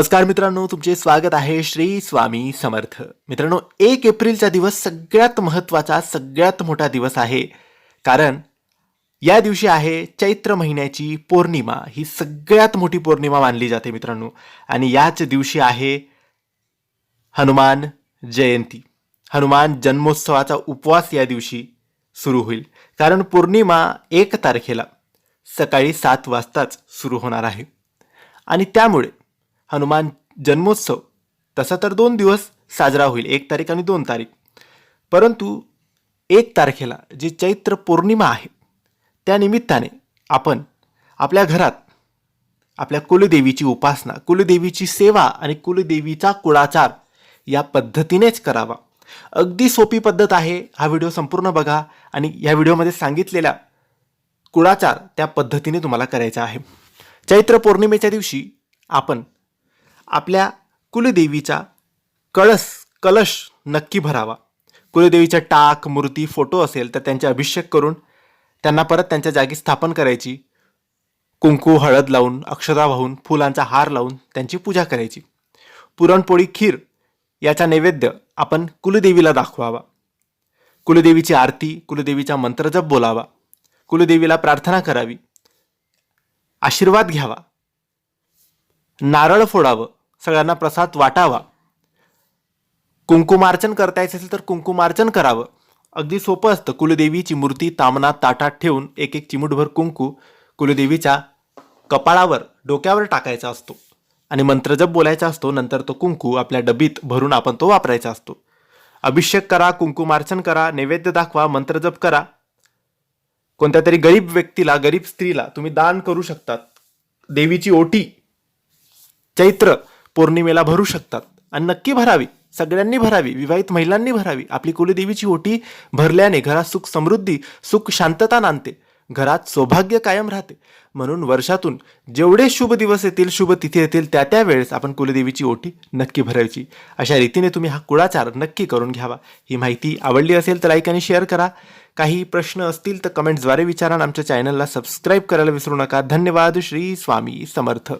नमस्कार मित्रांनो, तुमचे स्वागत आहे श्री स्वामी समर्थ. मित्रांनो, 1 एप्रिलचा दिवस सगळ्यात महत्त्वाचा, सगळ्यात मोठा दिवस आहे. कारण या दिवशी आहे चैत्र महिन्याची पौर्णिमा. ही सगळ्यात मोठी पौर्णिमा मानली जाते मित्रांनो. आणि याच दिवशी आहे हनुमान जयंती. हनुमान जन्मोत्सवाचा उपवास या दिवशी सुरू होईल. कारण पौर्णिमा 1 तारखेला सकाळी 7 वाजताच सुरू होणार आहे. आणि त्यामुळे हनुमान जन्मोत्सव तसा तर 2 दिवस साजरा होईल, 1 तारीख आणि 2 तारीख. परंतु 1 तारखेला जी चैत्र पौर्णिमा आहे त्या निमित्ताने आपण आपल्या घरात आपल्या कुलदेवीची उपासना, कुलदेवीची सेवा आणि कुलदेवीचा कुळाचार या पद्धतीनेच करावा. अगदी सोपी पद्धत आहे. हा व्हिडिओ संपूर्ण बघा आणि या व्हिडिओमध्ये सांगितलेल्या कुळाचार त्या पद्धतीने तुम्हाला करायचा आहे. चैत्र पौर्णिमेच्या दिवशी आपण आपल्या कुलदेवीचा कलश नक्की भरावा. कुलदेवीच्या टाक, मूर्ती, फोटो असेल तर त्यांचे अभिषेक करून त्यांना परत त्यांच्या जागी स्थापन करायची. कुंकू, हळद लावून, अक्षता वाहून, फुलांचा हार लावून त्यांची पूजा करायची. पुरणपोळी, खीर याचा नैवेद्य आपण कुलदेवीला दाखवावा. कुलदेवीची आरती, कुलदेवीचा मंत्रजप बोलावा, कुलदेवीला प्रार्थना करावी, आशीर्वाद घ्यावा, नारळ फोडावं, सगळ्यांना प्रसाद वाटावा. कुंकुमार्चन करता येत असेल तर कुंकुमार्चन करावं. अगदी सोपं असतं. कुलदेवीची मूर्ती तामणात, ताटात ठेवून एक चिमूटभर कुंकू कुलदेवीच्या कपाळावर, डोक्यावर टाकायचा असतो आणि मंत्रजप बोलायचा असतो. नंतर तो कुंकू आपल्या डबीत भरून आपण तो वापरायचा असतो. अभिषेक करा, कुंकुमार्चन करा, नैवेद्य दाखवा, मंत्रजप करा. कोणत्या तरी गरीब व्यक्तीला, गरीब स्त्रीला तुम्ही दान करू शकतात. देवीची ओटी चैत्र पौर्णिमेला भरू शकतात आणि नक्की भरावी. सगळ्यांनी भरावी. विवाहित महिलांनी भरावी. आपली कुलदेवीची ओटी भरल्याने घरात सुख समृद्धी, सुख शांतता नांदते. घरात सौभाग्य कायम राहते. म्हणून वर्षातून जेवढे शुभ दिवस येतील, शुभ तिथी येतील, त्या वेळेस आपण कुलदेवीची ओटी नक्की भरायची. अशा रीतीने तुम्ही हा कुळाचार नक्की करून घ्यावा. ही माहिती आवडली असेल तर लाईक आणि शेअर करा. काही प्रश्न असतील तर कमेंट्सद्वारे विचारा. आमच्या चॅनलला सबस्क्राईब करायला विसरू नका. धन्यवाद. श्री स्वामी समर्थ.